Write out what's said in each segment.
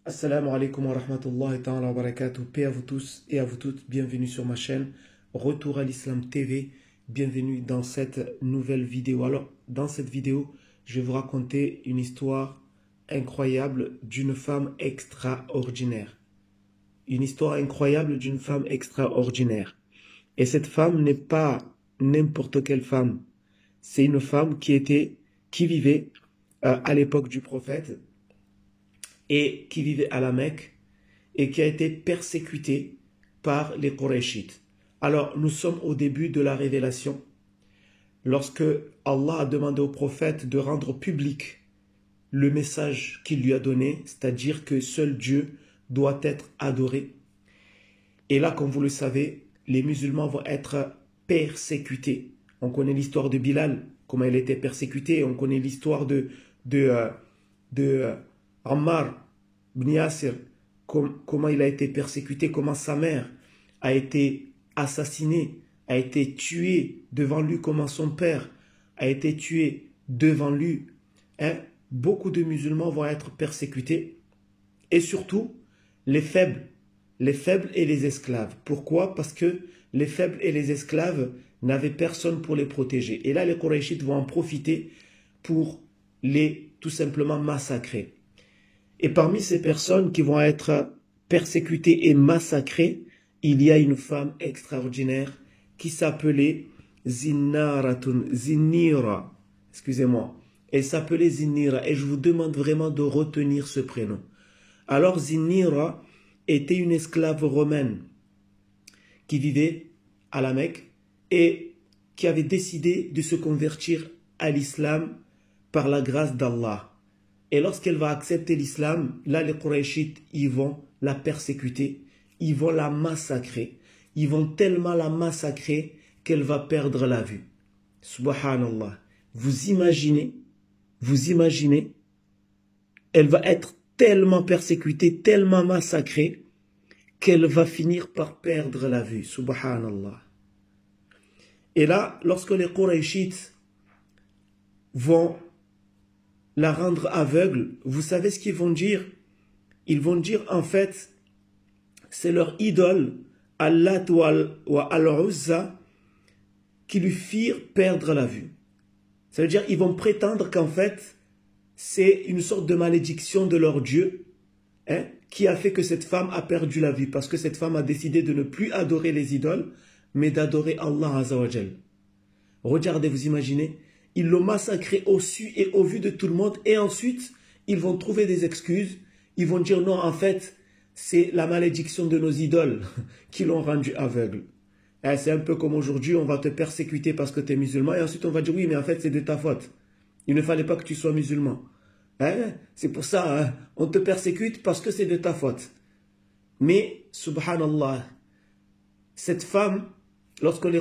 Assalamu alaikum wa rahmatullahi ta'ala wa barakatuh. Paix à vous tous et à vous toutes. Bienvenue sur ma chaîne Retour à l'Islam TV. Bienvenue dans cette nouvelle vidéo. Alors, dans cette vidéo, je vais vous raconter une histoire incroyable d'une femme extraordinaire. Une histoire incroyable d'une femme extraordinaire. Et cette femme n'est pas n'importe quelle femme. C'est une femme qui vivait à l'époque du prophète et qui vivait à la Mecque et qui a été persécutée par les Qurayshites. Alors, nous sommes au début de la révélation, lorsque Allah a demandé au prophète de rendre public le message qu'il lui a donné, c'est-à-dire que seul Dieu doit être adoré. Et là, comme vous le savez, les musulmans vont être persécutés. On connaît l'histoire de Bilal, comment il était persécuté. On connaît l'histoire de Ammar ibn Yasir, comment il a été persécuté, comment sa mère a été assassinée, a été tuée devant lui, comment son père a été tué devant lui. Beaucoup de musulmans vont être persécutés, et surtout les faibles et les esclaves. Pourquoi? Parce que les faibles et les esclaves n'avaient personne pour les protéger. Et là, les Qurayshites vont en profiter pour les tout simplement massacrer. Et parmi ces personnes qui vont être persécutées et massacrées, il y a une femme extraordinaire qui s'appelait Zinira. Excusez-moi. Elle s'appelait Zinira et je vous demande vraiment de retenir ce prénom. Alors Zinira était une esclave romaine qui vivait à la Mecque et qui avait décidé de se convertir à l'islam par la grâce d'Allah. Et lorsqu'elle va accepter l'islam, là les Qurayshites, ils vont la persécuter, ils vont la massacrer. Ils vont tellement la massacrer qu'elle va perdre la vue. Subhanallah. Vous imaginez, elle va être tellement persécutée, tellement massacrée, qu'elle va finir par perdre la vue. Subhanallah. Et là, lorsque les Qurayshites vont la rendre aveugle, vous savez ce qu'ils vont dire? Ils vont dire en fait, c'est leur idole, Allah ou Al-Uzza, qui lui firent perdre la vue. Ça veut dire ils vont prétendre qu'en fait, c'est une sorte de malédiction de leur Dieu qui a fait que cette femme a perdu la vue, parce que cette femme a décidé de ne plus adorer les idoles, mais d'adorer Allah Azza wa Jal. Regardez, vous imaginez, ils l'ont massacré au su et au vu de tout le monde, et ensuite, ils vont trouver des excuses, ils vont dire non, en fait, c'est la malédiction de nos idoles qui l'ont rendu aveugle. C'est un peu comme aujourd'hui, on va te persécuter parce que tu es musulman, et ensuite on va dire oui, mais en fait c'est de ta faute. Il ne fallait pas que tu sois musulman. C'est pour ça, on te persécute parce que c'est de ta faute. Mais, subhanallah, cette femme, lorsque les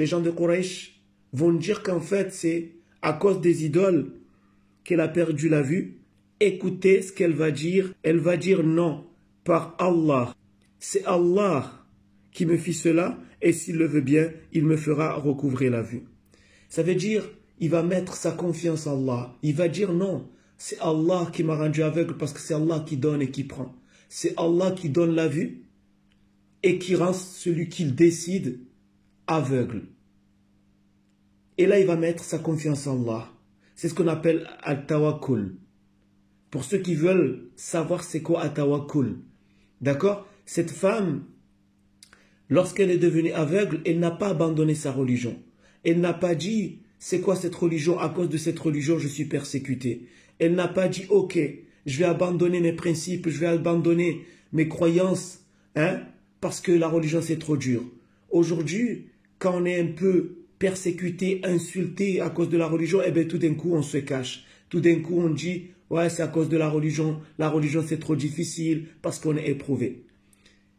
gens de Quraysh, vont dire qu'en fait c'est à cause des idoles qu'elle a perdu la vue, écoutez ce qu'elle va dire. Elle va dire non, par Allah. C'est Allah qui me fit cela et s'il le veut bien, il me fera recouvrer la vue. Ça veut dire, il va mettre sa confiance en Allah. Il va dire non, c'est Allah qui m'a rendu aveugle parce que c'est Allah qui donne et qui prend. C'est Allah qui donne la vue et qui rend celui qu'il décide aveugle. Et là, il va mettre sa confiance en Allah. C'est ce qu'on appelle al-tawakkul. Pour ceux qui veulent savoir c'est quoi al-tawakkul. D'accord? Cette femme, lorsqu'elle est devenue aveugle, elle n'a pas abandonné sa religion. Elle n'a pas dit, c'est quoi cette religion? À cause de cette religion, je suis persécutée. Elle n'a pas dit, ok, je vais abandonner mes principes, je vais abandonner mes croyances, parce que la religion c'est trop dur. Aujourd'hui, quand on est un peu persécuté, insulté à cause de la religion, eh bien tout d'un coup on se cache. Tout d'un coup on dit, ouais c'est à cause de la religion c'est trop difficile parce qu'on est éprouvé.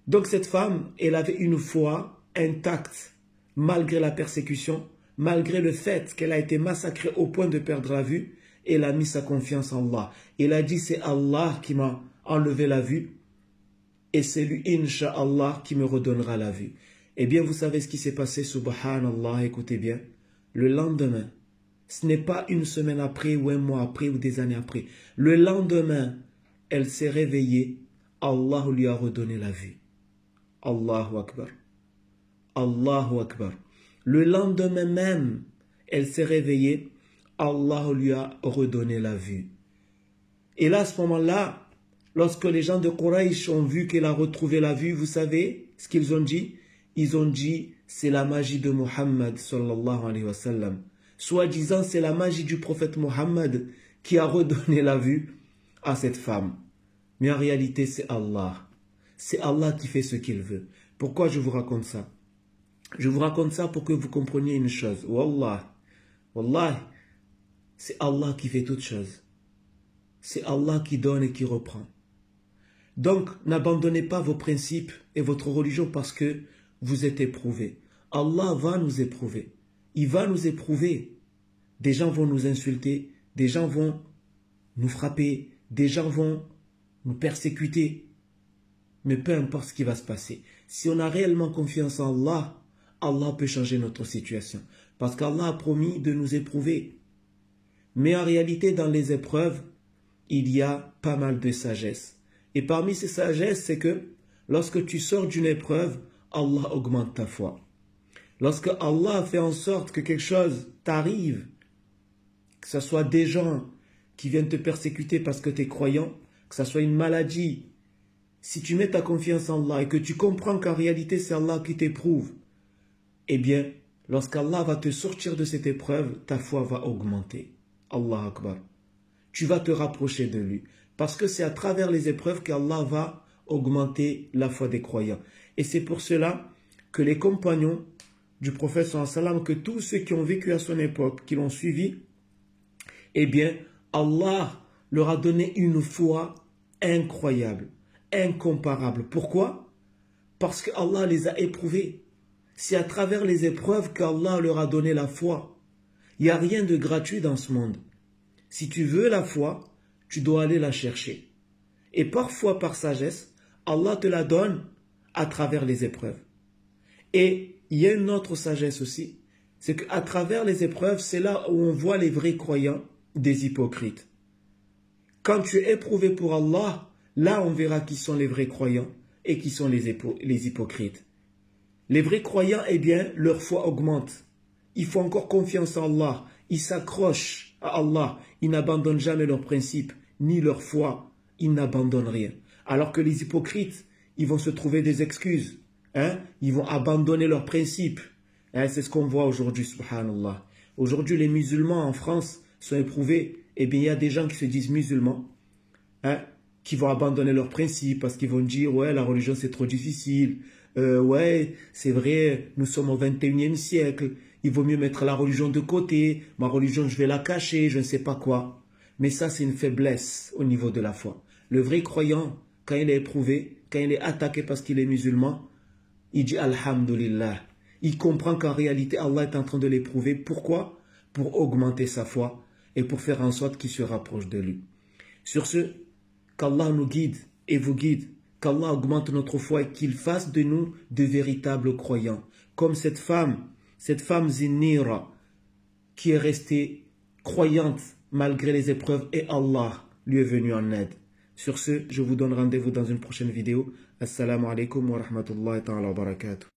Donc cette femme, elle avait une foi intacte malgré la persécution, malgré le fait qu'elle a été massacrée au point de perdre la vue, elle a mis sa confiance en Allah. Elle a dit c'est Allah qui m'a enlevé la vue et c'est lui, Inch'Allah, qui me redonnera la vue. Eh bien, vous savez ce qui s'est passé, subhanallah, écoutez bien. Le lendemain, ce n'est pas une semaine après ou un mois après ou des années après. Le lendemain, elle s'est réveillée, Allah lui a redonné la vue. Allahu Akbar. Allahu Akbar. Le lendemain même, elle s'est réveillée, Allah lui a redonné la vue. Et là, à ce moment-là, lorsque les gens de Quraysh ont vu qu'elle a retrouvé la vue, vous savez ce qu'ils ont dit? Ils ont dit, c'est la magie de Muhammad sallallahu alayhi wa sallam. Soi-disant, c'est la magie du prophète Muhammad qui a redonné la vue à cette femme. Mais en réalité, c'est Allah. C'est Allah qui fait ce qu'il veut. Pourquoi je vous raconte ça? Je vous raconte ça pour que vous compreniez une chose. Wallah, wallah, c'est Allah qui fait toutes choses. C'est Allah qui donne et qui reprend. Donc, n'abandonnez pas vos principes et votre religion parce que vous êtes éprouvés. Allah va nous éprouver. Il va nous éprouver. Des gens vont nous insulter, des gens vont nous frapper, des gens vont nous persécuter. Mais peu importe ce qui va se passer. Si on a réellement confiance en Allah, Allah peut changer notre situation. Parce qu'Allah a promis de nous éprouver. Mais en réalité, dans les épreuves, il y a pas mal de sagesse. Et parmi ces sagesses, c'est que lorsque tu sors d'une épreuve, Allah augmente ta foi. Lorsque Allah fait en sorte que quelque chose t'arrive, que ce soit des gens qui viennent te persécuter parce que tu es croyant, que ce soit une maladie, si tu mets ta confiance en Allah et que tu comprends qu'en réalité c'est Allah qui t'éprouve, eh bien, lorsqu'Allah va te sortir de cette épreuve, ta foi va augmenter. Allah Akbar. Tu vas te rapprocher de lui. Parce que c'est à travers les épreuves qu'Allah va augmenter la foi des croyants. Et c'est pour cela que les compagnons du prophète sallallahu alayhi wa sallam, que tous ceux qui ont vécu à son époque, qui l'ont suivi, eh bien, Allah leur a donné une foi incroyable, incomparable. Pourquoi? Parce que Allah les a éprouvés. C'est à travers les épreuves qu'Allah leur a donné la foi. Il n'y a rien de gratuit dans ce monde. Si tu veux la foi, tu dois aller la chercher. Et parfois, par sagesse, Allah te la donne à travers les épreuves. Et il y a une autre sagesse aussi, c'est qu'à travers les épreuves, c'est là où on voit les vrais croyants des hypocrites. Quand tu es éprouvé pour Allah, là on verra qui sont les vrais croyants et qui sont les hypocrites. Les vrais croyants, eh bien, leur foi augmente. Ils font encore confiance en Allah. Ils s'accrochent à Allah. Ils n'abandonnent jamais leurs principes, ni leur foi. Ils n'abandonnent rien. Alors que les hypocrites, ils vont se trouver des excuses. Ils vont abandonner leurs principes. C'est ce qu'on voit aujourd'hui, subhanallah. Aujourd'hui, les musulmans en France sont éprouvés. Eh bien, il y a des gens qui se disent musulmans, qui vont abandonner leurs principes parce qu'ils vont dire, ouais, la religion c'est trop difficile. Ouais, c'est vrai, nous sommes au 21e siècle. Il vaut mieux mettre la religion de côté. Ma religion, je vais la cacher, je ne sais pas quoi. Mais ça, c'est une faiblesse au niveau de la foi. Le vrai croyant, quand il est éprouvé, quand il est attaqué parce qu'il est musulman, il dit Alhamdulillah. Il comprend qu'en réalité, Allah est en train de l'éprouver. Pourquoi? Pour augmenter sa foi et pour faire en sorte qu'il se rapproche de lui. Sur ce, qu'Allah nous guide et vous guide, qu'Allah augmente notre foi et qu'il fasse de nous de véritables croyants. Comme cette femme Zinnira, qui est restée croyante malgré les épreuves et Allah lui est venu en aide. Sur ce, je vous donne rendez-vous dans une prochaine vidéo. Assalamu alaikum wa rahmatullahi wa barakatuh.